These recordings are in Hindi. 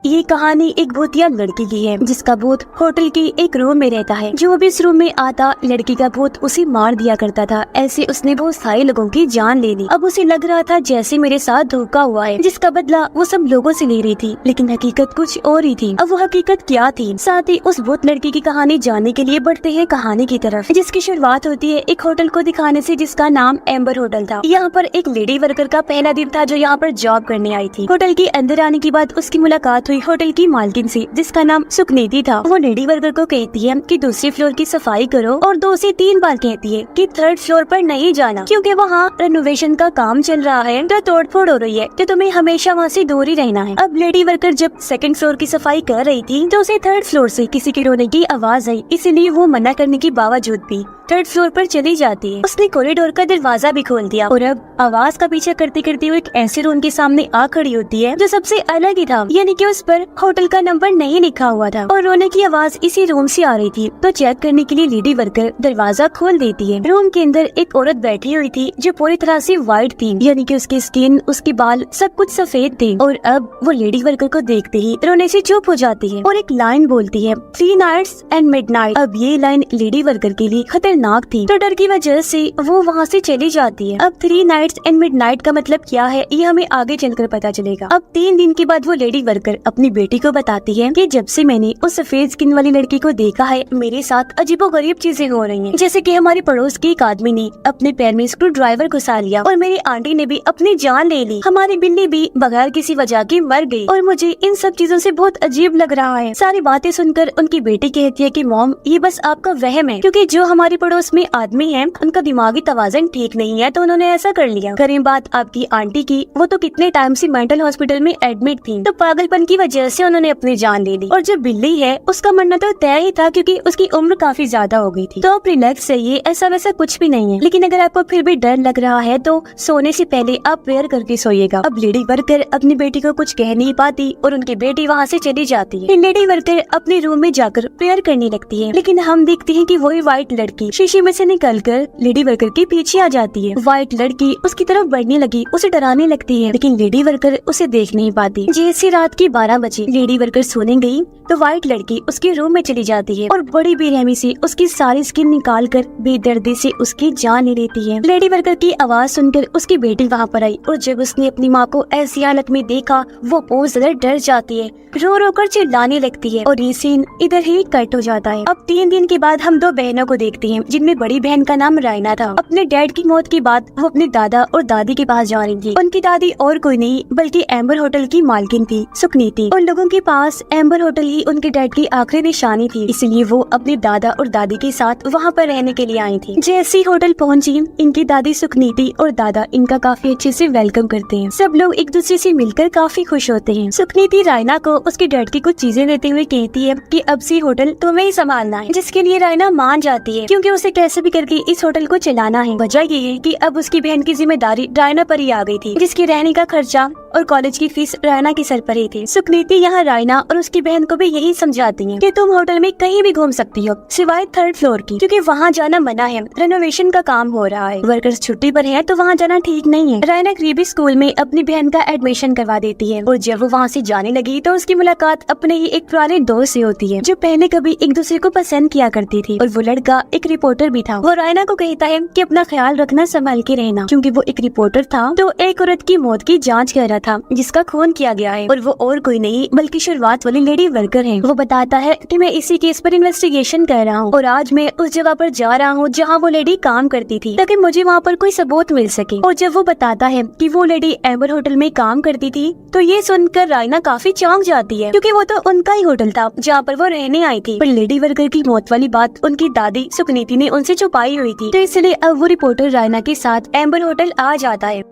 ये कहानी एक भूतिया लड़की की है जिसका भूत होटल की एक रूम में रहता है। जो भी इस रूम में आता लड़की का भूत उसे मार दिया करता था। ऐसे उसने बहुत सारे लोगों की जान ले ली। अब उसे लग रहा था जैसे मेरे साथ धोखा हुआ है, जिसका बदला वो सब लोगों से ले रही थी, लेकिन हकीकत कुछ और ही थी। अब वो हकीकत क्या थी? साथ ही उस भूत लड़की की कहानी जानने के लिए बढ़ते हैं कहानी की तरफ, जिसकी शुरुआत होती है एक होटल को दिखाने से जिसका नाम एम्बर होटल था। यहाँ पर एक लेडी वर्कर का पहला दिन था जो यहाँ पर जॉब करने आई थी। होटल के अंदर आने के बाद उसकी मुलाकात हुई होटल की मालकिन से, जिसका नाम सुकनीति था। वो लेडी वर्कर को कहती है कि दूसरे फ्लोर की सफाई करो और 2 से 3 बार कहती है कि 3rd फ्लोर पर नहीं जाना, क्योंकि वहाँ रेनोवेशन का काम चल रहा है तो तोड़फोड़ हो रही है, तो तुम्हें हमेशा वहाँ से दूर ही रहना है। अब लेडी वर्कर जब 2nd फ्लोर की सफाई कर रही थी तो उसे 3rd फ्लोर से किसी के रोने की आवाज आई, इसीलिए वो मना करने के बावजूद भी 3rd फ्लोर पर चली जाती है। उसने कॉरिडोर का दरवाजा भी खोल दिया और अब आवाज का पीछा करते करते वो एक ऐसे रूम के सामने आ खड़ी होती है जो सबसे अलग ही था, यानी कि उस पर होटल का नंबर नहीं लिखा हुआ था और रोने की आवाज इसी रूम से आ रही थी। तो चेक करने के लिए लेडी वर्कर दरवाजा खोल देती है। रूम के अंदर एक औरत बैठी हुई थी जो पूरी तरह से व्हाइट थी, यानी कि उसकी स्किन, उसके बाल सब कुछ सफेद थे। और अब वो लेडी वर्कर को देखते ही रोने से चुप हो जाती है और एक लाइन बोलती है, 3 नाइट्स एंड मिडनाइट। अब ये लाइन लेडी वर्कर के लिए खतरनाक थी, तो डर की वजह से वो वहाँ से चली जाती है। अब 3 नाइट्स एंड मिडनाइट का मतलब क्या है ये हमें आगे चलकर पता चलेगा। अब 3 दिन के बाद वो लेडी वर्कर अपनी बेटी को बताती है कि जब से मैंने उस सफेद स्किन वाली लड़की को देखा है मेरे साथ अजीबोगरीब चीजें हो रही हैं। जैसे कि हमारे पड़ोस के एक आदमी ने अपने पैर में स्क्रू ड्राइवर घुसा लिया और मेरी आंटी ने भी अपनी जान ले ली। हमारी बिल्ली भी बगैर किसी वजह की मर गई और मुझे इन सब चीजों से बहुत अजीब लग रहा है। सारी बातें सुनकर उनकी बेटी कहती है कि मॉम ये बस आपका वहम है, क्योंकि जो हमारे पड़ोस में आदमी है उनका दिमागी तवाज़ुन ठीक नहीं है तो उन्होंने ऐसा कर लिया। करें बात आपकी आंटी की, वो तो कितने टाइम से मेंटल हॉस्पिटल में एडमिट थी, तो पागलपन की वजह से उन्होंने अपनी जान ले ली। और जो बिल्ली है उसका मरना तो तय ही था क्योंकि उसकी उम्र काफी ज्यादा हो गई थी। तो आप रिलैक्स रहिए, ऐसा वैसा कुछ भी नहीं है, लेकिन अगर आपको फिर भी डर लग रहा है तो सोने से पहले आप प्रेयर करके सोइएगा। अब लेडी वर्कर अपनी बेटी को कुछ कह नहीं पाती और उनकी बेटी वहाँ से चली जाती है। लेडी वर्कर अपने रूम में जाकर प्रेयर करने लगती है, लेकिन हम देखते हैं कि वही व्हाइट लड़की शीशे में से निकलकर लेडी वर्कर के पीछे आ जाती है। व्हाइट लड़की उसकी तरफ बढ़ने लगी, उसे डराने लगती है, लेकिन लेडी वर्कर उसे देख नहीं पाती। जैसे रात के 12 बजे लेडी वर्कर सोने गई तो व्हाइट लड़की उसके रूम में चली जाती है और बड़ी बेरहमी से उसकी सारी स्किन निकालकर बेदर्दी से उसकी जान ले लेती है। लेडी वर्कर की आवाज सुनकर उसकी बेटी वहाँ पर आई और जब उसने अपनी माँ को ऐसी हालत में देखा वो बहुत ज्यादा डर जाती है, रो रो कर चिल्लाने लगती है और ये सीन इधर ही कट हो जाता है। अब 3 दिन के बाद हम 2 बहनों को देखते हैं, जिनमें बड़ी बहन का नाम रायना था। अपने डैड की मौत के बाद वो अपने दादा और दादी के पास जा रही थी। उनकी दादी और कोई नहीं बल्कि एम्बर होटल की मालकिन थी, सुकनीति। उन लोगों के पास एम्बर होटल ही उनके डैड की आखिरी निशानी थी, इसलिए वो अपने दादा और दादी के साथ वहाँ पर रहने के लिए आई थी। जैसे होटल पहुँची, इनकी दादी सुकनीति और दादा इनका काफी अच्छे से वेलकम करते हैं। सब लोग एक दूसरे से मिलकर काफी खुश होते हैं। सुकनीति रायना को उसके डैड की कुछ चीजें देते हुए कहती है कि अब से होटल तुम्हें ही संभालना है, जिसके लिए रायना मान जाती है क्योंकि उसे कैसे भी करके इस होटल को चलाना है। वजह ये है कि अब उसकी बहन की जिम्मेदारी रायना पर ही आ गई थी, जिसकी रहने का खर्चा और कॉलेज की फीस रायना की सर पर ही थी। सुकनीति यहाँ रायना और उसकी बहन को भी यही समझाती है कि तुम होटल में कहीं भी घूम सकती हो सिवाय 3rd फ्लोर की, क्योंकि वहाँ जाना मना है, रेनोवेशन का काम हो रहा है, वर्कर्स छुट्टी पर है तो वहाँ जाना ठीक नहीं है। रायना करीबी स्कूल में अपनी बहन का एडमिशन करवा देती है और जब वो वहाँ से जाने लगी तो उसकी मुलाकात अपने ही एक पुराने दोस्त से होती है जो पहले कभी एक दूसरे को पसंद किया करती थी, और वो लड़का एक रिपोर्टर भी था। वो रायना को कहता है कि अपना ख्याल रखना, संभाल के रहना, क्योंकि वो एक रिपोर्टर था तो एक औरत की मौत की जांच कर रहा था जिसका खून किया गया है, और वो और कोई नहीं बल्कि शुरुआत वाली लेडी वर्कर है। वो बताता है कि मैं इसी केस पर इन्वेस्टिगेशन कर रहा हूँ और आज मैं उस जगह पर जा रहा हूँ जहाँ वो लेडी काम करती थी, ताकि मुझे वहाँ पर कोई सबूत मिल सके। और जब वो बताता है कि वो लेडी एम्बर होटल में काम करती थी तो ये सुनकर रायना काफी चौंक जाती है, क्योंकि वो तो उनका ही होटल था जहाँ पर वो रहने आई थी। पर लेडी वर्कर की मौत वाली बात उनकी दादी सुकनीति ने उनसे छुपाई हुई थी, तो इसलिए अब वो रिपोर्टर रायना के साथ एम्बर होटल आ जाता है।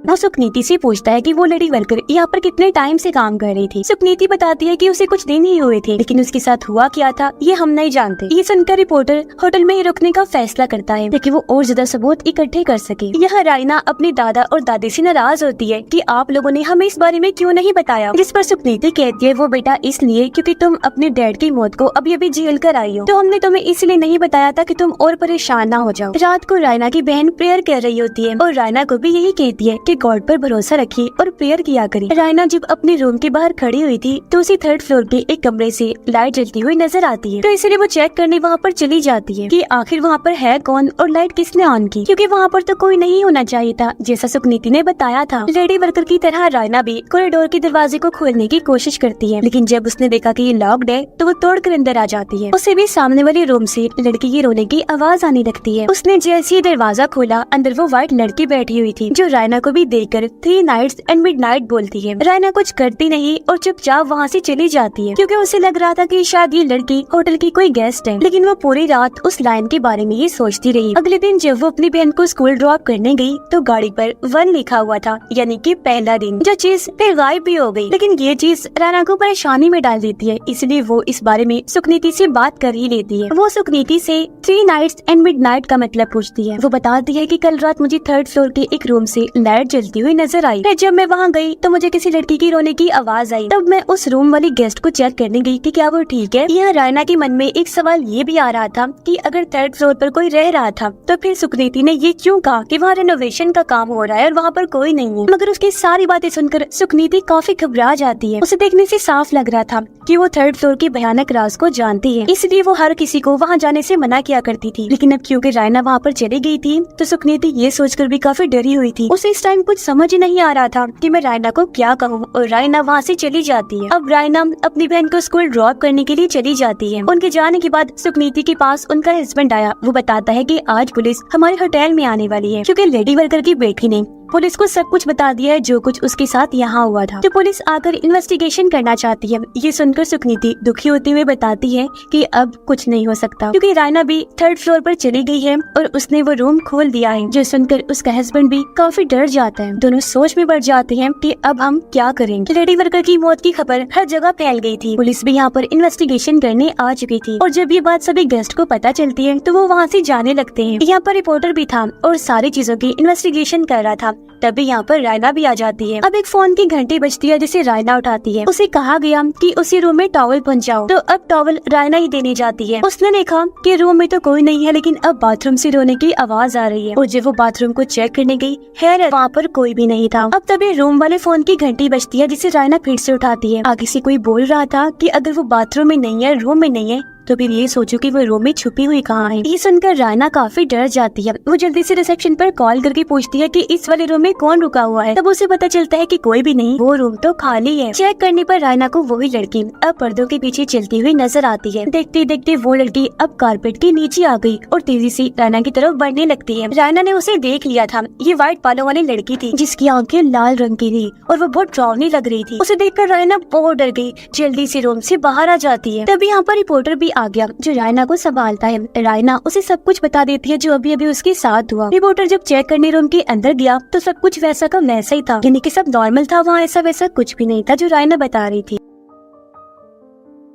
वो सुकनीति से पूछता है कि वो लेडी वर्कर यहाँ पर कितने टाइम से काम कर रही थी। सुकनीति बताती है कि उसे कुछ दिन ही हुए थे, लेकिन उसके साथ हुआ क्या था ये हम नहीं जानते। ये सुनकर रिपोर्टर होटल में ही रुकने का फैसला करता है ताकि वो और ज्यादा सबूत इकट्ठे कर सके। यह रायना अपने दादा और दादी से नाराज होती है कि आप लोगों ने हमें इस बारे में क्यों नहीं बताया, जिस पर सुकनीति कहती है वो बेटा इसलिए क्योंकि तुम अपने डैड की मौत को अभी अभी झेल कर आई हो, तो हमने तुम्हें इसलिए नहीं बताया था कि तुम और परेशान ना हो जाओ। रात को रायना की बहन प्रेयर कर रही होती है और रायना को भी यही कहती है के गॉड पर भरोसा रखिए और प्रेयर किया करें। रायना जब अपने रूम के बाहर खड़ी हुई थी तो उसी 3rd फ्लोर के एक कमरे से लाइट जलती हुई नजर आती है, तो इसलिए वो चेक करने वहाँ पर चली जाती है कि आखिर वहाँ पर है कौन और लाइट किसने ऑन की, क्योंकि वहाँ पर तो कोई नहीं होना चाहिए था जैसा सुकनीति ने बताया था। लेडी वर्कर की तरह रायना भी कॉरिडोर के दरवाजे को खोलने की कोशिश करती है, लेकिन जब उसने देखा कि ये लॉक्ड है तो वो तोड़कर अंदर आ जाती है। उसे भी सामने वाले रूम से लड़की के रोने की आवाज आने लगती है। उसने जैसे ही दरवाजा खोला, अंदर वो व्हाइट लड़की बैठी हुई थी जो रायना को भी देखकर 3 नाइट्स एंड मिडनाइट बोलती है। रायना कुछ करती नहीं और चुपचाप वहाँ से चली जाती है, क्योंकि उसे लग रहा था कि शायद ये लड़की होटल की कोई गेस्ट है, लेकिन वो पूरी रात उस लाइन के बारे में ही सोचती रही। अगले दिन जब वो अपनी बहन को स्कूल ड्रॉप करने गई तो गाड़ी पर 1 लिखा हुआ था, यानी कि पहला दिन, जो चीज फिर गायब भी हो गई। लेकिन ये चीज रायना को परेशानी में डाल देती है, इसलिए वो इस बारे में सुकनीति से बात कर ही लेती है। वो सुकनीति से 3 नाइट्स एंड मिडनाइट का मतलब पूछती है। वो बताती है कि कल रात मुझे 3rd फ्लोर के एक रूम से लाइट जलती हुई नजर आई। फिर जब मैं वहाँ गई तो मुझे किसी लड़की की रोने की आवाज आई। तब मैं उस रूम वाली गेस्ट को चेक करने गई कि क्या वो ठीक है। यहाँ रायना के मन में एक सवाल ये भी आ रहा था कि अगर 3rd फ्लोर पर कोई रह रहा था तो फिर सुकनीति ने ये क्यों कहा कि वहाँ रेनोवेशन का काम हो रहा है और वहाँ पर कोई नहीं है। मगर उसकी सारी बातें सुनकर सुकनीति काफी घबरा जाती है। उसे देखने से साफ लग रहा था कि वो 3rd फ्लोर के भयानक राज को जानती है, इसलिए वो हर किसी को वहाँ जाने से मना किया करती थी। लेकिन अब क्योंकि रायना वहाँ पर चली गई थी तो सुकनीति ये सोचकर भी काफी डरी हुई थी। उसे इस टाइम कुछ समझ ही नहीं आ रहा था कि मैं रायना को क्या कहूँ, और रायना वहाँ से चली जाती है। अब रायना अपनी बहन को स्कूल ड्रॉप करने के लिए चली जाती है। उनके जाने के बाद सुकनीति के पास उनका हस्बैंड आया। वो बताता है कि आज पुलिस हमारे होटल में आने वाली है, क्योंकि लेडी वर्कर की बेटी ने पुलिस को सब कुछ बता दिया है जो कुछ उसके साथ यहाँ हुआ था। तो पुलिस आकर इन्वेस्टिगेशन करना चाहती है। ये सुनकर सुकनीति दुखी होते हुए बताती है कि अब कुछ नहीं हो सकता, क्योंकि रायना भी 3rd फ्लोर पर चली गई है और उसने वो रूम खोल दिया है। जो सुनकर उसका हस्बैंड भी काफी डर जाता है। दोनों सोच में पड़ जाते हैं कि अब हम क्या करेंगे। लेडी वर्कर की मौत की खबर हर जगह फैल गई थी। पुलिस भी यहाँ पर इन्वेस्टिगेशन करने आ चुकी थी, और जब ये बात सभी गेस्ट को पता चलती है तो वो वहाँ से जाने लगते हैं। यहाँ पर रिपोर्टर भी था और सारी चीजों की इन्वेस्टिगेशन कर रहा था। तभी यहाँ पर रायना भी आ जाती है। अब एक फोन की घंटी बजती है जिसे रायना उठाती है। उसे कहा गया कि उसी रूम में टॉवल पहुंचाओ, तो अब टॉवल रायना ही देने जाती है। उसने देखा कि रूम में तो कोई नहीं है, लेकिन अब बाथरूम से रोने की आवाज आ रही है, और जब वो बाथरूम को चेक करने गई, हैरत, वहाँ पर कोई भी नहीं था। अब तभी रूम वाले फोन की घंटी बजती है जिसे रायना फिर से उठाती है। आगे से कोई बोल रहा था कि अगर वो बाथरूम में नहीं है, रूम में नहीं है, तो फिर ये सोचो कि वो रूम में छुपी हुई कहाँ है। ये सुनकर रायना काफी डर जाती है। वो जल्दी से रिसेप्शन पर कॉल करके पूछती है कि इस वाले रूम में कौन रुका हुआ है। तब उसे पता चलता है कि कोई भी नहीं, वो रूम तो खाली है। चेक करने पर रायना को वही लड़की अब पर्दों के पीछे चलती हुई नजर आती है। देखते देखते वो लड़की अब कारपेट के नीचे आ गई और तेजी से रायना की तरफ बढ़ने लगती है। रायना ने उसे देख लिया था। ये व्हाइट बालों वाली लड़की थी जिसकी आंखें लाल रंग की थी और वो बहुत डरावनी लग रही थी। उसे देखकर रायना बहुत डर गई, जल्दी से रूम से बाहर आ जाती है। तभी यहाँ पर रिपोर्टर भी आ गया जो रायना को संभालता है। रायना उसे सब कुछ बता देती है जो अभी अभी उसके साथ हुआ। रिपोर्टर जब चेक करने रूम के अंदर गया तो सब कुछ वैसा का वैसा ही था, यानी कि सब नॉर्मल था। वहाँ ऐसा वैसा कुछ भी नहीं था जो रायना बता रही थी।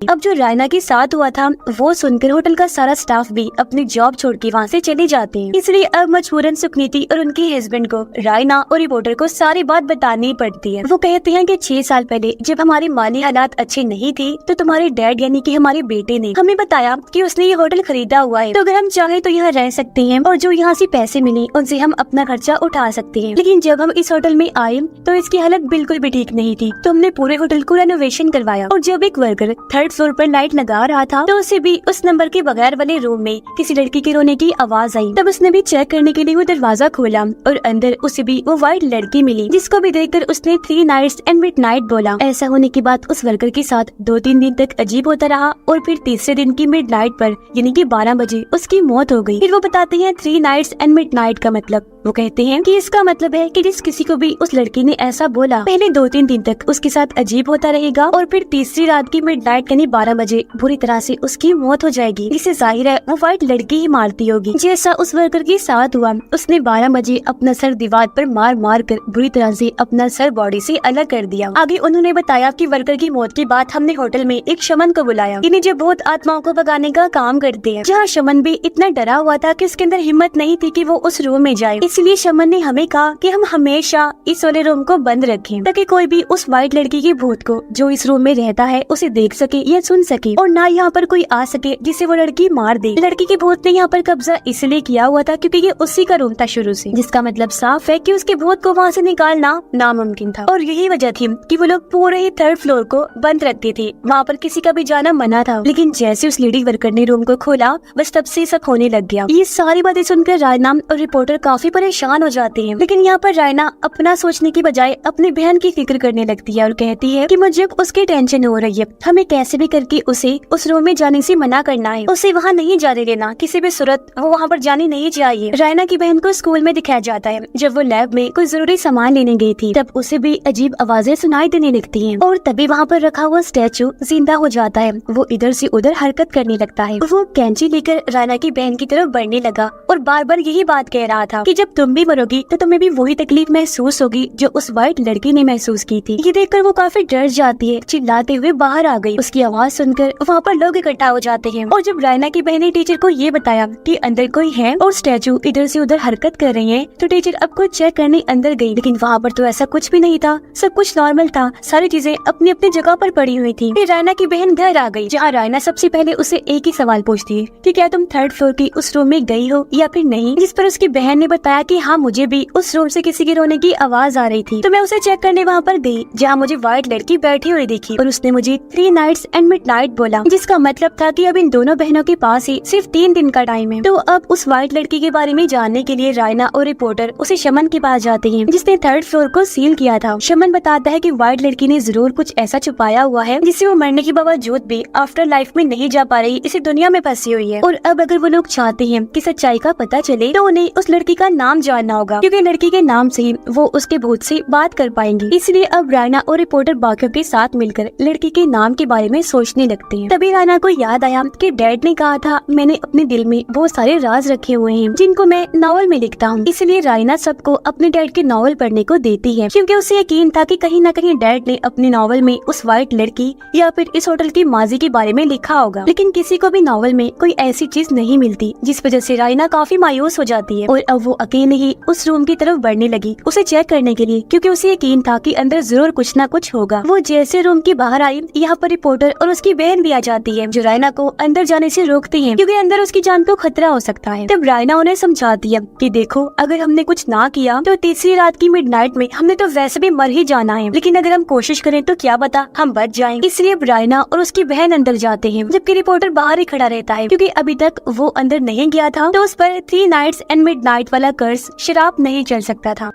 अब जो रायना के साथ हुआ था वो सुनकर होटल का सारा स्टाफ भी अपनी जॉब छोड़ के वहाँ से चले जाते हैं। इसलिए अब मजबूरन सुकनीति और उनके हस्बैंड को रायना और रिपोर्टर को सारी बात बतानी पड़ती है। वो कहते हैं कि 6 साल पहले जब हमारी माली हालात अच्छे नहीं थे तो तुम्हारे डैड यानी कि हमारे बेटे ने हमें बताया कि उसने ये होटल खरीदा हुआ है, तो अगर हम चाहे तो यहाँ रह सकते हैं और जो यहाँ से पैसे मिले उनसे हम अपना खर्चा उठा सकते हैं। लेकिन जब हम इस होटल में आए तो इसकी हालत बिल्कुल भी ठीक नहीं थी, तो हमने पूरे होटल को रेनोवेशन करवाया। और जब एक वर्कर 3rd फ्लोर पर लाइट लगा रहा था तो उसे भी उस नंबर के बगैर वाले रूम में किसी लड़की के रोने की आवाज आई। तब उसने भी चेक करने के लिए वो दरवाजा खोला और अंदर उसे भी वो व्हाइट लड़की मिली, जिसको भी देखकर उसने 3 नाइट्स एंड मिडनाइट बोला। ऐसा होने के बाद उस वर्कर के साथ 2-3 दिन तक अजीब होता रहा और फिर तीसरे दिन की मिडनाइट पर यानी कि 12 बजे उसकी मौत हो गई। फिर वो बताते हैं 3 नाइट्स एंड मिडनाइट का मतलब। वो कहते हैं कि इसका मतलब है कि जिस किसी को भी उस लड़की ने ऐसा बोला पहले 2-3 दिन तक उसके साथ अजीब होता रहेगा और फिर तीसरी रात की मिडनाइट यानी 12 बजे बुरी तरह से उसकी मौत हो जाएगी। इससे जाहिर है वो व्हाइट लड़की ही मारती होगी, जैसा उस वर्कर के साथ हुआ। उसने 12 बजे अपना सर दीवार पर मार मार कर बुरी तरह से अपना सर बॉडी से अलग कर दिया। आगे उन्होंने बताया कि वर्कर की मौत के बाद हमने होटल में एक शमन को बुलाया, इन्हें जो बहुत आत्माओं को भगाने का काम करते हैं। जहाँ शमन भी इतना डरा हुआ था कि उसके अंदर हिम्मत नहीं थी कि वो उस रूम में जाए। इसलिए शमन ने हमें कहा कि हम हमेशा इस वाले रूम को बंद रखें ताकि कोई भी उस व्हाइट लड़की के भूत को जो इस रूम में रहता है उसे देख सके या सुन सके, और ना यहाँ पर कोई आ सके जिसे वो लड़की मार दे। लड़की के भूत ने यहाँ पर कब्जा इसलिए किया हुआ था क्योंकि ये उसी का रूम था शुरू से, जिसका मतलब साफ है कि उसके भूत को वहाँ से निकालना नामुमकिन था। और यही वजह थी कि वो लोग पूरे ही 3rd फ्लोर को बंद रखते थे, वहाँ पर किसी का भी जाना मना था। लेकिन जैसे उस लेडी वर्कर ने रूम को खोला बस तब से सब होने लग गया। ये सारी बातें सुनकर रायना और रिपोर्टर काफी परेशान हो जाते हैं। लेकिन यहाँ पर रायना अपना सोचने की बजाय अपनी बहन की फिक्र करने लगती है और कहती है कि मुझे उसकी टेंशन हो रही है, हमें कैसे भी करके उसे उस रूम में जाने से मना करना है, उसे वहाँ नहीं जाने देना, किसी भी सूरत वो वहाँ पर जाने नहीं चाहिए। रायना की बहन को स्कूल में दिखाया जाता है जब वो लैब में कोई जरूरी सामान लेने गई थी, तब उसे भी अजीब आवाजें सुनाई देने लगती हैं और तभी वहाँ पर रखा हुआ स्टैचू जिंदा हो जाता है। वो इधर से उधर हरकत करने लगता है। वो कैंची लेकर रायना की बहन की तरफ बढ़ने लगा और बार बार यही बात कह रहा था कि जब तुम भी मरोगी तो तुम्हें भी वही तकलीफ महसूस होगी जो उस व्हाइट लड़की ने महसूस की थी। ये देखकर वो काफी डर जाती है, चिल्लाते हुए बाहर आ गई। उसकी आवाज सुनकर वहाँ पर लोग इकट्ठा हो जाते हैं और जब रायना की बहन ने टीचर को ये बताया कि अंदर कोई है और स्टैचू इधर से उधर हरकत कर रही है, तो टीचर अब कुछ चेक करने अंदर गई। लेकिन वहाँ पर तो ऐसा कुछ भी नहीं था, सब कुछ नॉर्मल था, सारी चीजें अपनी अपनी जगह पर पड़ी हुई थी। फिर रायना की बहन घर आ गई, जहाँ रायना सबसे पहले उसे एक ही सवाल पूछती है कि क्या तुम 3rd फ्लोर की उस रूम में गई हो या फिर नहीं, जिस पर उसकी बहन ने बताया कि हाँ मुझे भी उस रूम से किसी के रोने की आवाज आ रही थी, तो मैं उसे चेक करने वहाँ पर गई जहाँ मुझे व्हाइट लड़की बैठी हुई दिखी और उसने मुझे 3 नाइट्स एंड मिडनाइट बोला, जिसका मतलब था कि अब इन दोनों बहनों के पास ही सिर्फ 3 दिन का टाइम है। तो अब उस व्हाइट लड़की के बारे में जानने के लिए रायना और रिपोर्टर उसे शमन के पास जाते हैं जिसने 3rd फ्लोर को सील किया था। शमन बताता है कि व्हाइट लड़की ने जरूर कुछ ऐसा छुपाया हुआ है जिससे वो मरने के बावजूद भी आफ्टर लाइफ में नहीं जा पा रही, इसी दुनिया में फंसी हुई है। और अब अगर वो लोग चाहते हैं कि सच्चाई का पता चले तो उन्हें उस लड़की का नाम जानना होगा, क्योंकि लड़की के नाम से ही वो उसके भूत से बात कर पाएंगी। इसलिए अब रायना और रिपोर्टर बाकियों के साथ मिलकर लड़की के नाम के बारे में सोचने लगते हैं। तभी रायना को याद आया कि डैड ने कहा था मैंने अपने दिल में बहुत सारे राज रखे हुए हैं जिनको मैं नॉवल में लिखता हूँ। इसलिए रायना सबको अपने डैड के नॉवल पढ़ने को देती है, क्योंकि उसे यकीन था कि कहीं न कहीं डैड ने अपनी नॉवल में उस व्हाइट लड़की या फिर इस होटल की माजी के बारे में लिखा होगा। लेकिन किसी को भी नॉवल में कोई ऐसी चीज नहीं मिलती, जिस वजह से रायना काफी मायूस हो जाती है और अब वो अकेले ही उस रूम की तरफ बढ़ने लगी उसे चेक करने के लिए, क्योंकि उसे यकीन था कि अंदर जरूर कुछ न कुछ होगा। वो जैसे रूम के बाहर आई, यहाँ पर रिपोर्टर और उसकी बहन भी आ जाती है जो रायना को अंदर जाने से रोकती है, क्योंकि अंदर उसकी जान को खतरा हो सकता है। तब रायना उन्हें समझाती है कि देखो अगर हमने कुछ ना किया तो तीसरी रात की मिडनाइट में हमने तो वैसे भी मर ही जाना है, लेकिन अगर हम कोशिश करें तो क्या पता हम बच जाएंगे। इसलिए अब रायना और उसकी बहन अंदर जाते हैं जबकि रिपोर्टर बाहर ही खड़ा रहता है, क्योंकि अभी तक वो अंदर नहीं गया था तो उस पर 3 नाइट्स एंड मिडनाइट वाला कर्स शराब नहीं चल सकता था।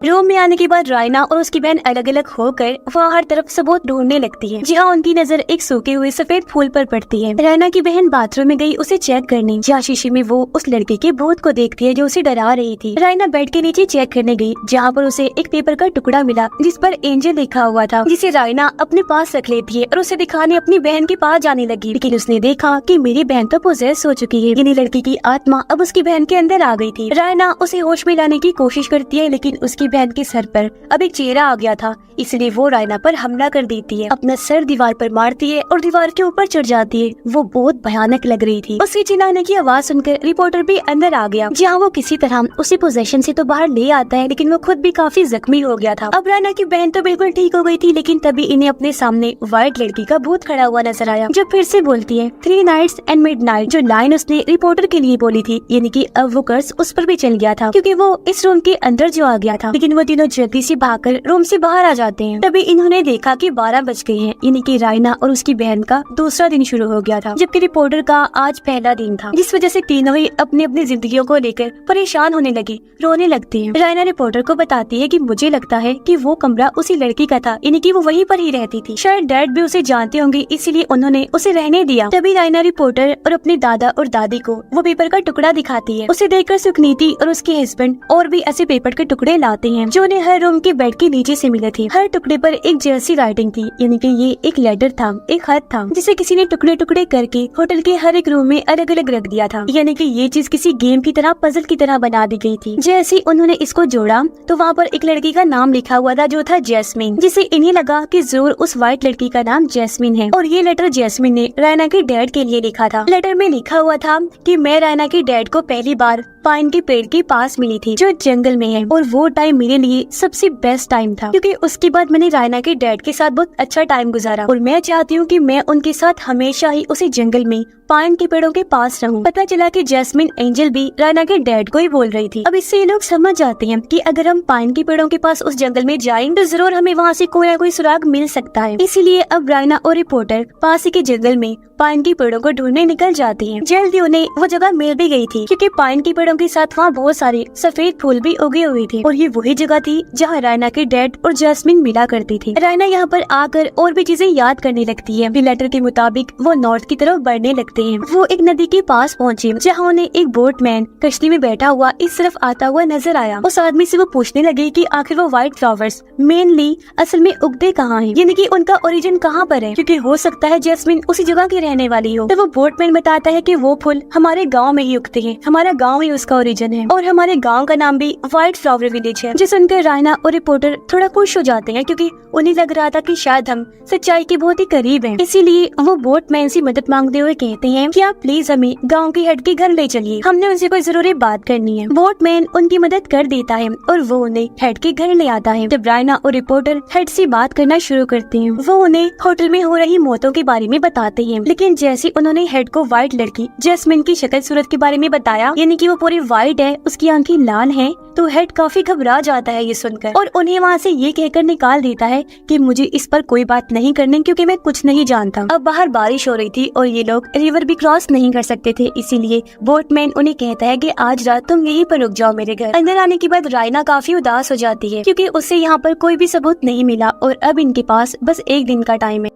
रूम में आने के बाद रायना और उसकी बहन अलग अलग होकर वहाँ हर तरफ सबूत ढूंढने लगती है, जहाँ उनकी नजर एक सूखे हुए सफेद फूल पर पड़ती है। रायना की बहन बाथरूम में गई उसे चेक करने, जहाँ शीशे में वो उस लड़के के भूत को देखती है जो उसे डरा रही थी। रायना बेड के नीचे चेक करने गई, जहाँ पर उसे एक पेपर का टुकड़ा मिला जिस पर एंजल लिखा हुआ था, जिसे रायना अपने पास रख लेती है और उसे दिखाने अपनी बहन के पास जाने लगी। लेकिन उसने देखा कि मेरी बहन तो पोजेस हो चुकी है, यानी लड़की की आत्मा अब उसकी बहन के अंदर आ गई थी। रायना उसे होश में लाने की कोशिश करती है, लेकिन उसकी बहन के सर पर अब एक चेहरा आ गया था, इसलिए वो रायना पर हमला कर देती है, अपना सर दीवार पर मारती है और दीवार के ऊपर चढ़ जाती है। वो बहुत भयानक लग रही थी। उसकी चिल्लाने की आवाज सुनकर रिपोर्टर भी अंदर आ गया, जहाँ वो किसी तरह उसे पोजेशन से तो बाहर ले आता है, लेकिन वो खुद भी काफी जख्मी हो गया था। अब रायना की बहन तो बिल्कुल ठीक हो गई थी, लेकिन तभी इन्हें अपने सामने व्हाइट लड़की का भूत खड़ा हुआ नजर आया, जो फिर से बोलती है 3 नाइट्स एंड मिडनाइट, जो लाइन उसने रिपोर्टर के लिए बोली थी, यानी कि अब वो कर्स उस पर भी चल गया था, क्योंकि वो इस रूम के अंदर जो आ गया था। लेकिन वो तीनों जल्दी से भागकर रूम से बाहर आ जाते हैं। तभी इन्होंने देखा कि 12 बज गए हैं, यानी कि रायना और उसकी बहन का दूसरा दिन शुरू हो गया था, जबकि रिपोर्टर का आज पहला दिन था, जिस वजह से तीनों ही अपनी अपनी जिंदगियों को लेकर परेशान होने लगी, रोने लगती हैं। रायना रिपोर्टर को बताती है कि मुझे लगता है कि वो कमरा उसी लड़की का था, यानी कि वो वहीं पर ही रहती थी। शायद डैड भी उसे जानते होंगे, इसीलिए उन्होंने उसे रहने दिया। तभी रायना रिपोर्टर और अपने दादा और दादी को वो पेपर का टुकड़ा दिखाती है। उसे देखकर सुखनीति और उसके हस्बैंड और भी ऐसे पेपर के टुकड़े लाते हैं, जो उन्हें हर रूम के बेड के नीचे से मिले थे। हर टुकड़े पर एक जैसी राइटिंग थी, यानी कि ये एक लेटर था, एक खत था, जिसे किसी ने टुकड़े टुकड़े करके होटल के हर एक रूम में अलग अलग रख दिया था, यानी कि ये चीज किसी गेम की तरह, पजल की तरह बना दी गई थी। जैसे उन्होंने इसको जोड़ा तो वहाँ पर एक लड़की का नाम लिखा हुआ था, जो था जैस्मिन, जिसे इन्हें लगा कि जरूर उस व्हाइट लड़की का नाम जैस्मिन है। और ये लेटर जैस्मिन ने रायना के डैड के लिए लिखा था। लेटर में लिखा हुआ था कि मैं रायना के डैड को पहली बार पाइन के पेड़ के पास मिली थी जो जंगल में है, और वो टाइम मेरे लिए सबसे बेस्ट टाइम था क्योंकि उसके बाद मैंने रायना के डैड के साथ बहुत अच्छा टाइम गुजारा और मैं चाहती हूँ कि मैं उनके साथ हमेशा ही उसी जंगल में पाइन के पेड़ों के पास रहूं। पता चला कि जैस्मिन एंजल भी रायना के डैड को ही बोल रही थी। अब इससे ये लोग समझ जाते हैं कि अगर हम पाइन के पेड़ों के पास उस जंगल में जाएं तो जरूर हमें वहाँ से कोई ना कोई सुराग मिल सकता है। इसीलिए अब रायना और रिपोर्टर पास ही के जंगल में पाइन के पेड़ों को ढूंढने निकल जाती हैं। जल्दी उन्हें वो जगह मिल भी गई थी क्योंकि पाइन के पेड़ों के साथ वहाँ बहुत सारे सफेद फूल भी उगे हुए थे और ये वही जगह थी जहाँ रायना के डैड और जैस्मिन मिला करती थी। रायना यहाँ पर आकर और भी चीजें याद करने लगती है। लेटर के मुताबिक वो नॉर्थ की तरफ बढ़ने लगते हैं। वो एक नदी के पास पहुँचे जहाँ उन्हें एक बोटमैन कश्ती में बैठा हुआ इस तरफ आता हुआ नजर आया। उस आदमी से वो पूछने लगे कि आखिर वो व्हाइट फ्लावर्स मेनली असल में उगते कहाँ हैं, यानी कि उनका ओरिजिन कहाँ पर है, क्योंकि हो सकता है जैस्मिन उसी जगह की रहने वाली हो। तो वो बोटमैन बताता है कि वो फूल हमारे गांव में ही उगते हैं, हमारा गांव ही उसका ओरिजिन है और हमारे गांव का नाम भी व्हाइट फ्लावर विलेज है। जिसे सुनकर रायना और रिपोर्टर थोड़ा खुश हो जाते हैं क्योंकि उन्हें लग रहा था कि शायद हम सच्चाई के बहुत ही करीब हैं। इसीलिए वो बोटमैन से मदद मांगते हुए कहते हैं कि आप प्लीज हमें गांव की हेड के घर ले चलिए, हमने उनसे कोई जरूरी बात करनी है। बोटमैन उनकी मदद कर देता है और वो उन्हें हेड के घर ले आता है। जब रायना और रिपोर्टर हेड से बात करना शुरू करते हैं वो उन्हें होटल में हो रही मौतों के बारे में बताते हैं, लेकिन जैसे उन्होंने हेड को व्हाइट लड़की जैस्मिन की शक्ल सूरत के बारे में बताया, यानी कि वो पूरी व्हाइट है, उसकी आंखें लाल हैं, तो हेड काफी घबरा जाता है ये सुनकर और उन्हें वहाँ से ये कहकर निकाल देता है कि मुझे इस पर कोई बात नहीं करनी क्योंकि मैं कुछ नहीं जानता। अब बाहर बारिश हो रही थी और ये लोग रिवर भी क्रॉस नहीं कर सकते थे, इसीलिए बोटमैन उन्हें कहता है कि आज रात तुम यहीं पर रुक जाओ मेरे घर। अंदर आने के बाद रायना काफी उदास हो जाती है क्योंकि उससे यहाँ पर कोई भी सबूत नहीं मिला और अब इनके पास बस एक दिन का टाइम है।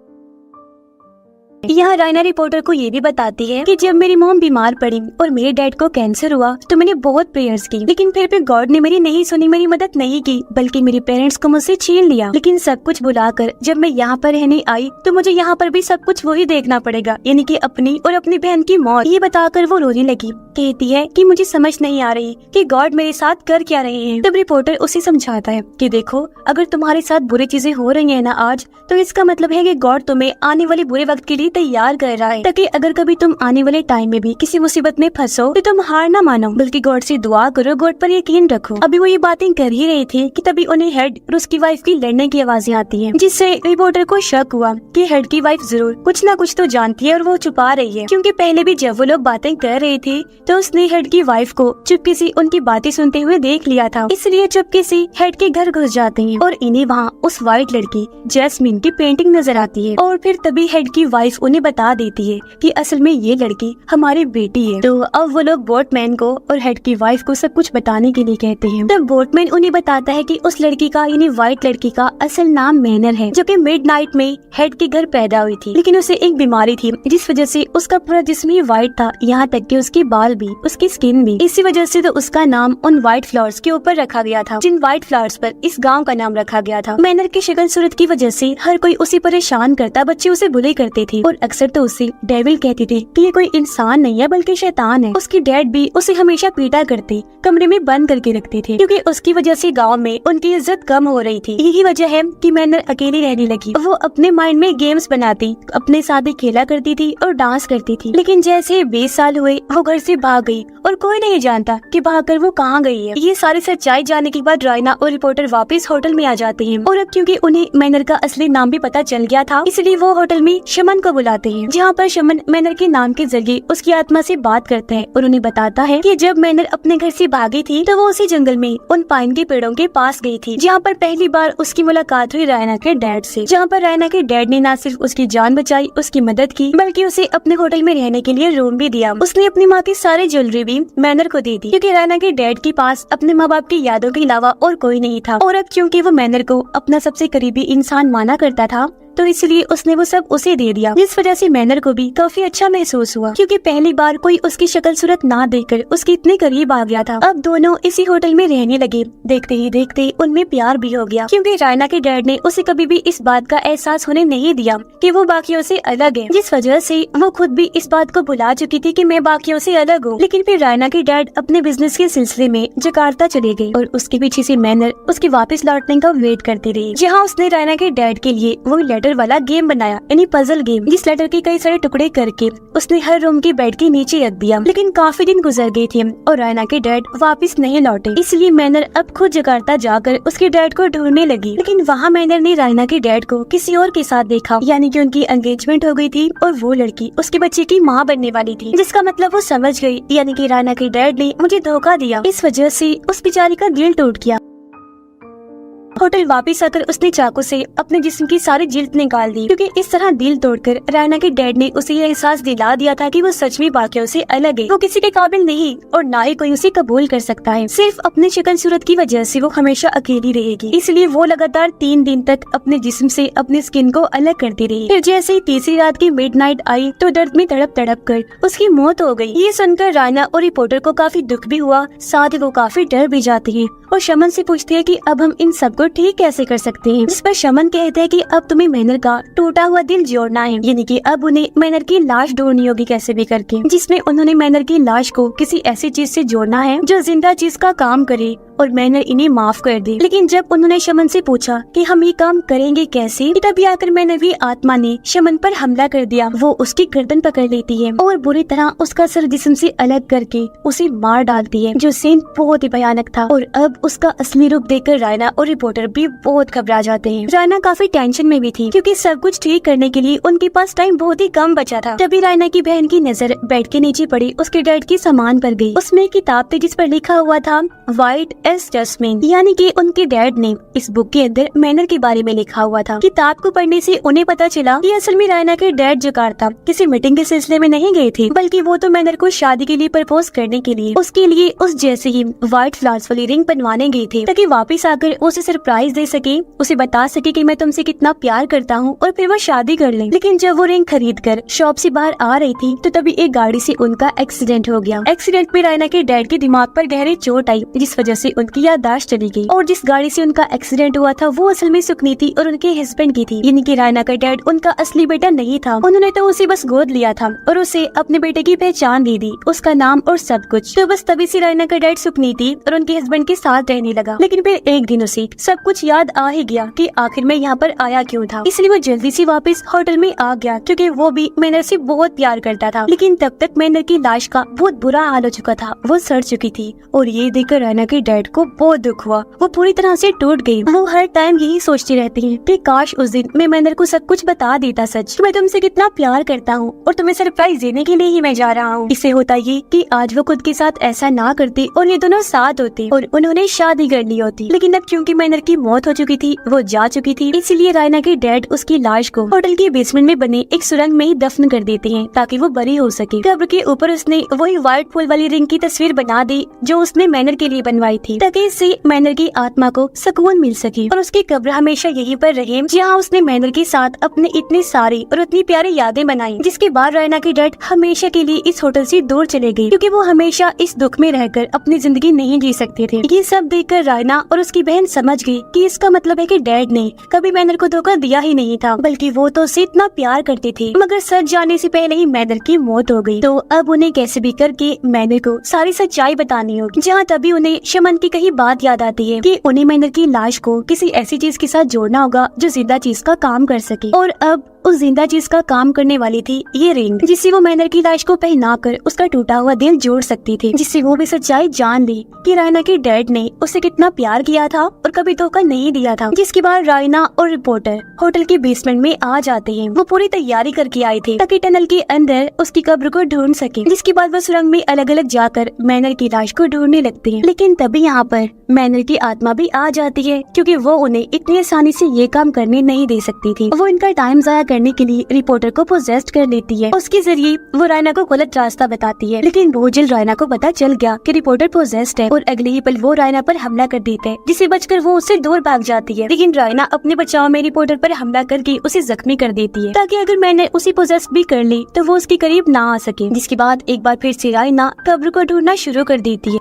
यहाँ रायना रिपोर्टर को ये भी बताती है कि जब मेरी मॉम बीमार पड़ी और मेरे डैड को कैंसर हुआ तो मैंने बहुत प्रेयर्स की, लेकिन फिर भी गॉड ने मेरी नहीं सुनी, मेरी मदद नहीं की, बल्कि मेरे पेरेंट्स को मुझसे छीन लिया। लेकिन सब कुछ भुलाकर जब मैं यहाँ पर रहने आई तो मुझे यहाँ पर भी सब कुछ वही देखना पड़ेगा, यानी कि अपनी और अपनी बहन की मौत। ये बताकर वो रोने लगी, कहती है कि मुझे समझ नहीं आ रही कि गॉड मेरे साथ कर क्या रहे हैं। तब रिपोर्टर उसे समझाता है कि देखो, अगर तुम्हारे साथ बुरी चीजें हो रही है ना आज, तो इसका मतलब है कि गॉड तुम्हें आने वाले बुरे वक्त के लिए तैयार कर रहा है, ताकि अगर कभी तुम आने वाले टाइम में भी किसी मुसीबत में फंसो तो तुम हार ना मानो, बल्कि गॉड से दुआ करो, गॉड पर यकीन रखो। अभी वो ये बातें कर ही रहे थे कि तभी उन्हें हेड और उसकी वाइफ की लड़ने की आवाजें आती हैं, जिससे रिपोर्टर को शक हुआ कि हेड की वाइफ जरूर कुछ ना कुछ तो जानती है और वो छुपा रही है, क्योंकि पहले भी जब वो लोग बातें कर रहे थे तो उसने हेड की वाइफ को चुपके से उनकी बातें सुनते हुए देख लिया था, इसलिए चुपके से हेड के घर घुस जाते हैं और इन्हें वहाँ उस व्हाइट लड़की जैस्मिन की पेंटिंग नजर आती है। और फिर तभी हेड की वाइफ उन्हें बता देती है कि असल में ये लड़की हमारी बेटी है। तो अब वो लोग बोटमैन को और हेड की वाइफ को सब कुछ बताने के लिए कहते हैं। तब बोटमैन उन्हें बताता है कि उस लड़की का यानी व्हाइट लड़की का असल नाम मैनर है, जो कि मिडनाइट में हेड के घर पैदा हुई थी, लेकिन उसे एक बीमारी थी जिस वजह से उसका पूरा जिस्म ही व्हाइट था, यहाँ तक कि उसके बाल भी, उसकी स्किन भी। इसी वजह से तो उसका नाम उन व्हाइट फ्लावर्स के ऊपर रखा गया था, जिन व्हाइट फ्लावर्स पर इस गाँव का नाम रखा गया था। मैनर की शक्ल सूरत की वजह से हर कोई उसे परेशान करता, बच्चे उसे बुली करते थे और अक्सर तो उसे डेविल कहते थे कि ये कोई इंसान नहीं है बल्कि शैतान है। उसकी डैड भी उसे हमेशा पीटा करते, कमरे में बंद करके रखते थे, क्योंकि उसकी वजह से गांव में उनकी इज्जत कम हो रही थी। यही वजह है कि मैनर अकेली रहने लगी। वो अपने माइंड में गेम्स बनाती, अपने साथ ही खेला करती थी और डांस करती थी, लेकिन जैसे 20 साल हुए वो घर से भाग गई और कोई नहीं जानता कि भागकर वो कहाँ गई है। ये सारी सच्चाई जानने के बाद रायना और रिपोर्टर वापस होटल में आ जाते हैं और अब क्योंकि उन्हें मैनर का असली नाम भी पता चल गया था, इसलिए वो होटल में शमन को बुलाते हैं, जहाँ पर शमन मैनर के नाम के जरिए उसकी आत्मा से बात करता है और उन्हें बताता है कि जब मैनर अपने घर से भागी थी तो वो उसी जंगल में उन पाइन के पेड़ों के पास गई थी, जहाँ पर पहली बार उसकी मुलाकात हुई रायना के डैड से, जहाँ पर रायना के डैड ने न सिर्फ उसकी जान बचाई, उसकी मदद की, बल्कि उसे अपने होटल में रहने के लिए रूम भी दिया। उसने अपनी माँ की सारी ज्वेलरी भी मैनर को दे दी, क्योंकि रायना के डैड के पास अपने माँ बाप की यादों के अलावा और कोई नहीं था, और अब क्योंकि वो मैनर को अपना सबसे करीबी इंसान माना करता था तो इसलिए उसने वो सब उसे दे दिया, जिस वजह से मैनर को भी काफी अच्छा महसूस हुआ, क्योंकि पहली बार कोई उसकी शक्ल सूरत ना देखकर उसके इतने करीब आ गया था। अब दोनों इसी होटल में रहने लगे। देखते ही देखते उनमें प्यार भी हो गया, क्योंकि रायना के डैड ने उसे कभी भी इस बात का एहसास होने नहीं दिया कि वो बाकियों से अलग है, जिस वजह से वो खुद भी इस बात को भुला चुकी थी कि मैं बाकियों से अलग हूँ। लेकिन फिर रायना के डैड अपने बिजनेस के सिलसिले में जकार्ता चले गए और उसके पीछे से मैनर उसके वापस लौटने का वेट करती रही, जहाँ उसने रायना के डैड के लिए वो लेटर लेटर वाला गेम बनाया, यानी पजल गेम, जिस लेटर के कई सारे टुकड़े करके उसने हर रूम के बेड के नीचे रख दिया। लेकिन काफी दिन गुजर गए थे और रायना के डैड वापस नहीं लौटे, इसलिए मैनर अब खुद जकार्ता जाकर उसके डैड को ढूंढने लगी। लेकिन वहाँ मैनर ने रायना के डैड को किसी और के साथ देखा, यानी कि उनकी एंगेजमेंट हो गई थी और वो लड़की उसके बच्चे की माँ बनने वाली थी, जिसका मतलब वो समझ गई, यानी कि रायना के डैड ने मुझे धोखा दिया। इस वजह से उस बेचारी का दिल टूट गया। होटल वापस आकर उसने चाकू से अपने जिस्म की सारी जिल्द निकाल दी, क्योंकि इस तरह दिल तोड़कर रायना के डैड ने उसे यह एहसास दिला दिया था कि वो सच में बाकियों से अलग है। वो किसी के काबिल नहीं और ना ही कोई उसे कबूल कर सकता है। सिर्फ अपने शक्ल सूरत की वजह से वो हमेशा अकेली रहेगी। इसलिए वो लगातार 3 दिन तक अपने जिस्म से अपनी स्किन को अलग करती रही। फिर जैसे ही तीसरी रात की मिडनाइट आई तो दर्द में तड़प तड़प कर उसकी मौत हो गई। ये सुनकर रायना और रिपोर्टर को काफी दुख भी हुआ, साथ ही वो काफी डर भी जाती है और शमन से पूछती है कि अब हम इन सबको ठीक कैसे कर सकते हैं। जिस पर शमन कहते हैं कि अब तुम्हें मैनर का टूटा हुआ दिल जोड़ना है, यानी कि अब उन्हें मैनर की लाश ढूंढनी होगी कैसे भी करके, जिसमें उन्होंने मैनर की लाश को किसी ऐसी चीज से जोड़ना है जो जिंदा चीज का काम करे और मैनर इन्हें माफ कर दे। लेकिन जब उन्होंने शमन से पूछा कि हम ये काम करेंगे कैसे, तभी आकर मैनवी आत्मा ने शमन पर हमला कर दिया। वो उसकी गर्दन पकड़ लेती है और बुरी तरह उसका सर जिस्म से अलग करके उसे मार डालती है, जो सीन बहुत ही भयानक था। और अब उसका असली रूप देखकर रायना और रिपोर्टर भी बहुत घबरा जाते हैं। रायना काफी टेंशन में भी थी, क्योंकि सब कुछ ठीक करने के लिए उनके पास टाइम बहुत ही कम बचा था। तभी रायना की बहन की नजर बेड के नीचे पड़ी उसके डैड के सामान पर गई। उसमें एक किताब थी जिस पर लिखा हुआ था व्हाइट एस जस्मिन, यानी कि उनके डैड ने इस बुक के अंदर मैनर के बारे में लिखा हुआ था। किताब को पढ़ने से उन्हें पता चला कि असल में रायना के डैड जकार्ता किसी मीटिंग के सिलसिले में नहीं गए थे, बल्कि वो तो मैनर को शादी के लिए प्रपोज करने के लिए उसके लिए उस जैसे ही व्हाइट फ्लावर्स वाली रिंग बनवाने गए थे, ताकि वापस आकर उसे सरप्राइज दे सके, उसे बता सके कि मैं तुमसे कितना प्यार करता हूँ और फिर वो शादी कर ले। लेकिन जब वो रिंग खरीद कर शॉप से बाहर आ रही थी तो तभी एक गाड़ी से उनका एक्सीडेंट हो गया। एक्सीडेंट में रायना के डैड के दिमाग पर गहरी चोट आई, जिस वजह से उनकी याददाश्त चली गई। और जिस गाड़ी से उनका एक्सीडेंट हुआ था वो असल में सुकनीति और उनके हस्बैंड की थी, यानी कि रायना का डैड उनका असली बेटा नहीं था। उन्होंने तो उसे बस गोद लिया था और उसे अपने बेटे की पहचान दे दी, उसका नाम और सब कुछ। तो बस तभी से रायना का डैड सुकनीति और उनके हस्बैंड के साथ रहने लगा। लेकिन फिर एक दिन उसे सब कुछ याद आ ही गया कि आखिर में यहाँ पर आया क्यों था, इसलिए वो जल्दी से वापस होटल में आ गया, क्योंकि वो भी मैनर से बहुत प्यार करता था। लेकिन तब तक मैनर की लाश का बहुत बुरा हाल हो चुका था, वो सड़ चुकी थी और ये देखकर रायना के डैड को बहुत दुख हुआ। वो पूरी तरह से टूट गई। वो हर टाइम यही सोचती रहती है कि काश उस दिन मैं मैनर को सब कुछ बता देता, सच मैं तुमसे कितना प्यार करता हूँ और तुम्हें सरप्राइज देने के लिए ही मैं जा रहा हूँ। इससे होता ये कि आज वो खुद के साथ ऐसा ना करती और ये दोनों साथ होते और उन्होंने शादी कर ली होती। लेकिन अब क्योंकि मैनर की मौत हो चुकी थी, वो जा चुकी थी, इसलिए रायना के डैड उसकी लाश को होटल के बेसमेंट में बने एक सुरंग में ही दफन कर देते हैं ताकि वो बरी हो सके। कब्र के ऊपर उसने वही व्हाइट फूल वाली रिंग की तस्वीर बना दी जो उसने मैनर के लिए बनवाई थी, ताकि इससे मैनर की आत्मा को सुकून मिल सके और उसकी कब्र हमेशा यहीं पर रहे जहाँ उसने मैनर के साथ अपने इतनी सारी और इतनी प्यारी यादें बनाई। जिसके बाद रायना के डैड हमेशा के लिए इस होटल से दूर चले गए, क्योंकि वो हमेशा इस दुख में रहकर अपनी जिंदगी नहीं जी सकते थे। ये सब देखकर रायना और उसकी बहन समझ गई कि इसका मतलब है कि डैड ने कभी मैनर को धोखा दिया ही नहीं था, बल्कि वो तो उसे इतना प्यार करते थे। मगर सच जाने से पहले ही मैनर की मौत हो गई। तो अब उन्हें कैसे भी करके मैनर को सारी सच्चाई बतानी होगी। जहाँ तभी उन्हें शमन की कही बात याद आती है कि उन्हें मैनर की लाश को किसी ऐसी चीज के साथ जोड़ना होगा जो जिंदा चीज का काम कर सके। और अब उस जिंदा चीज का काम करने वाली थी ये रिंग, जिससे वो मैनर की लाश को पहनाकर उसका टूटा हुआ दिल जोड़ सकती थी, जिससे वो भी सच्चाई जान ली कि रायना के डैड ने उसे कितना प्यार किया था और कभी धोखा नहीं दिया था। जिसके बाद रायना और रिपोर्टर होटल के बेसमेंट में आ जाते हैं। वो पूरी तैयारी करके आए थे ताकि टनल के अंदर उसकी कब्र को ढूंढ सके। जिसके बाद वो सुरंग में अलग अलग जाकर मैनर की लाश को ढूंढने लगते हैं। लेकिन तभी यहाँ पर मैनर की आत्मा भी आ जाती है, क्योंकि वो उन्हें इतनी आसानी से ये काम करने नहीं दे सकती थी। वो इनका टाइम जाया करने के लिए रिपोर्टर को पोजेस्ट कर लेती है। उसके जरिए वो रायना को गलत रास्ता बताती है। लेकिन बहुत जल्द रायना को पता चल गया कि रिपोर्टर पोजेस्ट है और अगले ही पल वो रायना पर हमला कर देता है, जिसे बचकर वो उससे दूर भाग जाती है। लेकिन रायना अपने बचाव में रिपोर्टर पर हमला करके उसे जख्मी कर देती है, ताकि अगर मैंने उसे पोजेस्ट भी कर ली तो वो उसके करीब ना आ सके। जिसके बाद एक बार फिर से रायना कब्र को ढूंढना शुरू कर देती है।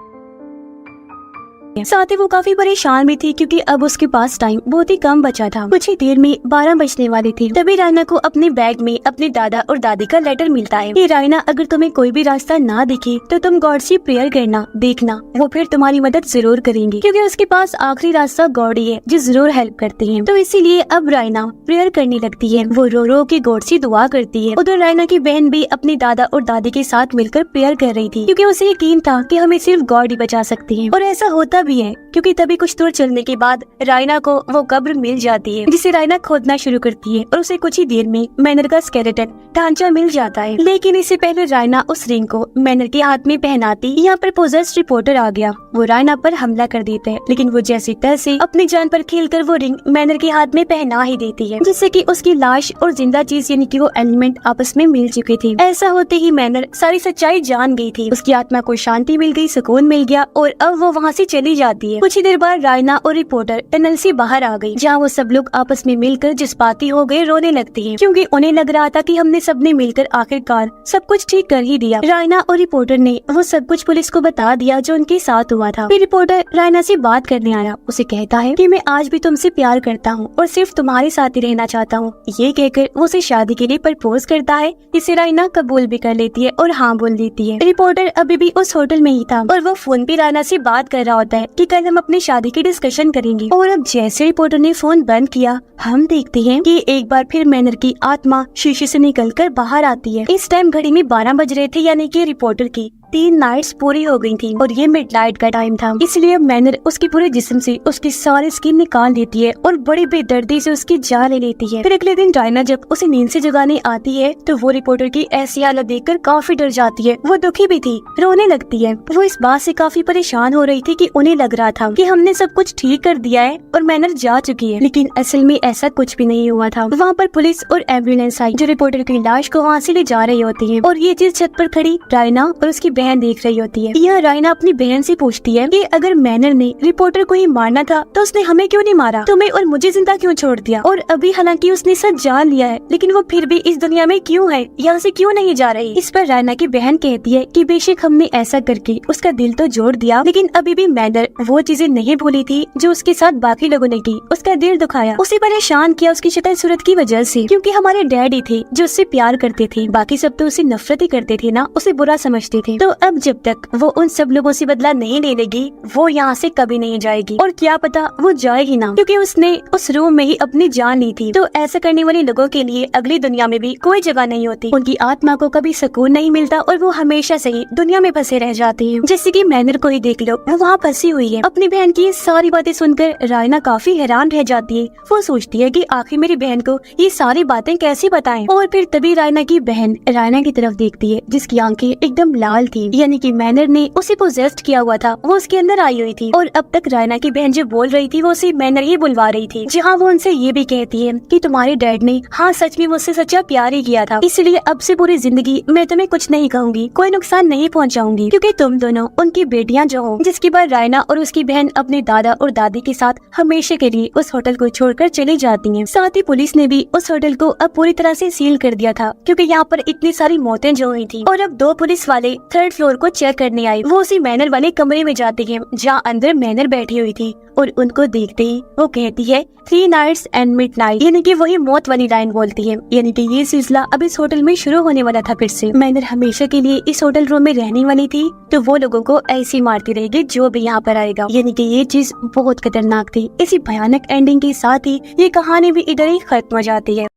साथ ही वो काफी परेशान भी थी क्योंकि अब उसके पास टाइम बहुत ही कम बचा था। कुछ ही देर में 12 बजने वाले थे। तभी रायना को अपने बैग में अपने दादा और दादी का लेटर मिलता है कि रायना, अगर तुम्हें कोई भी रास्ता ना दिखे तो तुम गॉड से प्रेयर करना, देखना वो फिर तुम्हारी मदद जरूर करेंगे, क्योंकि उसके पास आखिरी रास्ता गॉड ही है जो जरूर हेल्प करते हैं। तो इसीलिए अब रायना प्रेयर करने लगती है। वो रो रो के गॉड से दुआ करती है। उधर रायना की बहन भी अपने दादा और दादी के साथ मिलकर प्रेयर कर रही थी, क्योंकि उसे यकीन था कि हमें सिर्फ गॉड ही बचा सकते हैं। और ऐसा होता भी है, क्योंकि तभी कुछ दूर चलने के बाद रायना को वो कब्र मिल जाती है, जिसे रायना खोदना शुरू करती है और उसे कुछ ही देर में मैनर का स्केलेटन ढांचा मिल जाता है। लेकिन इससे पहले रायना उस रिंग को मैनर के हाथ में पहनाती, यहाँ पर पोजेस्ड रिपोर्टर आ गया। वो रायना पर हमला कर देता है, लेकिन वो जैसी तैसे अपनी जान पर खेलकर वो रिंग मैनर के हाथ में पहना ही देती है, जिससे कि उसकी लाश और जिंदा चीज यानी कि वो एलिमेंट आपस में मिल चुकी थी। ऐसा होते ही मैनर सारी सच्चाई जान गई थी। उसकी आत्मा को शांति मिल गई, सुकून मिल गया और अब वो वहाँ से चली जाती है। कुछ ही देर बाद रायना और रिपोर्टर टनल से बाहर आ गई, जहाँ वो सब लोग आपस में मिलकर जज्बाती हो गए, रोने लगते हैं, क्योंकि उन्हें लग रहा था कि हमने सबने मिलकर आखिरकार सब कुछ ठीक कर ही दिया। रायना और रिपोर्टर ने वो सब कुछ पुलिस को बता दिया जो उनके साथ हुआ था। फिर रिपोर्टर रायना से बात करने आया। उसे कहता है कि मैं आज भी तुमसे प्यार करता हूँ और सिर्फ तुम्हारे साथ ही रहना चाहता हूँ। ये कहकर वो उसे शादी के लिए प्रपोज करता है, जिसे रायना कबूल भी कर लेती है और हाँ बोल देती है। रिपोर्टर अभी भी उस होटल में ही था और वो फोन पे रायना से बात कर रहा होता है कि कल हम अपनी शादी की डिस्कशन करेंगे। और अब जैसे रिपोर्टर ने फोन बंद किया, हम देखते हैं कि एक बार फिर मैनर की आत्मा शीशे से निकलकर बाहर आती है। इस टाइम घड़ी में 12 बज रहे थे, यानी कि रिपोर्टर की 3 नाइट्स पूरी हो गई थी और ये मिडनाइट का टाइम था। इसलिए मैनर उसके पूरे जिस्म से उसकी सारी स्किन निकाल देती है और बड़ी बेदर्दी से उसकी जान ले लेती है। फिर अगले दिन रायना जब उसे नींद से जगाने आती है तो वो रिपोर्टर की ऐसी हालत देखकर काफी डर जाती है। वो दुखी भी थी, रोने लगती है। वो इस बात से काफी परेशान हो रही थी कि उन्हें लग रहा था कि हमने सब कुछ ठीक कर दिया है और मैनर जा चुकी है, लेकिन असल में ऐसा कुछ भी नहीं हुआ था। वहाँ पर पुलिस और एम्बुलेंस आई जो रिपोर्टर की लाश को वहाँ से ले जा रही होती है और ये चीज छत पर खड़ी रायना और उसकी बहन देख रही होती है। यह रायना अपनी बहन से पूछती है कि अगर मैनर ने रिपोर्टर को ही मारना था तो उसने हमें क्यों नहीं मारा, तुम्हें और मुझे जिंदा क्यों छोड़ दिया। और अभी हालांकि उसने सब जान लिया है, लेकिन वो फिर भी इस दुनिया में क्यों है, यहाँ से क्यों नहीं जा रही। इस पर रायना की बहन कहती है कि बेशक हमने ऐसा करके उसका दिल तो जोड़ दिया, लेकिन अभी भी मैनर वो चीजें नहीं भूली थी जो उसके साथ बाकी लोगों ने की। उसका दिल दुखाया, उसे परेशान किया उसकी शक्ल सूरत की वजह से, क्योंकि हमारे डैडी थे जो उससे प्यार करते थे, बाकी सब तो उसे नफरत ही करते थे ना, उसे बुरा समझते थे। तो अब जब तक वो उन सब लोगों से बदला नहीं ले लेगी, वो यहाँ से कभी नहीं जाएगी। और क्या पता वो जाएगी ना, क्योंकि उसने उस रूम में ही अपनी जान ली थी। तो ऐसा करने वाले लोगों के लिए अगली दुनिया में भी कोई जगह नहीं होती। उनकी आत्मा को कभी सुकून नहीं मिलता और वो हमेशा से ही दुनिया में फंसे रह जाते हैं। जैसे कि मैनर को ही देख लो, वो वहाँ फंसी हुई है। अपनी बहन की सारी बातें सुनकर रायना काफी हैरान रह जाती है। वो सोचती है कि आखिर मेरी बहन को ये सारी बातें कैसे बताएं। और फिर तभी रायना की बहन रायना की तरफ देखती है, जिसकी आंखें एकदम लाल थी, यानी कि मैनर ने उसे पोजेस्ट किया हुआ था, वो उसके अंदर आई हुई थी। और अब तक रायना की बहन जो बोल रही थी वो उसे मैनर ही बुलवा रही थी, जहाँ वो उनसे ये भी कहती है कि तुम्हारे डैड ने हाँ सच में मुझसे सच्चा प्यार ही किया था, इसलिए अब से पूरी जिंदगी मैं तुम्हें कुछ नहीं कहूंगी, कोई नुकसान नहीं पहुँचाऊंगी, क्योंकि तुम दोनों उनकी बेटियां जो हो। जिसके बाद रायना और उसकी बहन अपने दादा और दादी के साथ हमेशा के लिए उस होटल को छोड़कर चली जाती हैं। साथ ही पुलिस ने भी उस होटल को अब पूरी तरह से सील कर दिया था, क्योंकि यहाँ पर इतनी सारी मौतें जो हुई थी। और अब 2 पुलिस वाले 3rd फ्लोर को चेक करने आए। वो उसी मैनर वाले कमरे में जाते हैं जहाँ अंदर मैनर बैठी हुई थी, और उनको देखते ही वो कहती है 3 नाइट्स एंड मिडनाइट, यानी कि वही मौत वाली लाइन बोलती है। यानी कि ये सिलसिला अब इस होटल में शुरू होने वाला था। फिर से मैनर हमेशा के लिए इस होटल रूम में रहने वाली थी, तो वो लोगों को ऐसी मारती रहेगी जो भी यहाँ पर आएगा। यानी कि ये चीज बहुत खतरनाक थी। इसी भयानक एंडिंग के साथ ही ये कहानी भी इधर ही खत्म हो जाती है।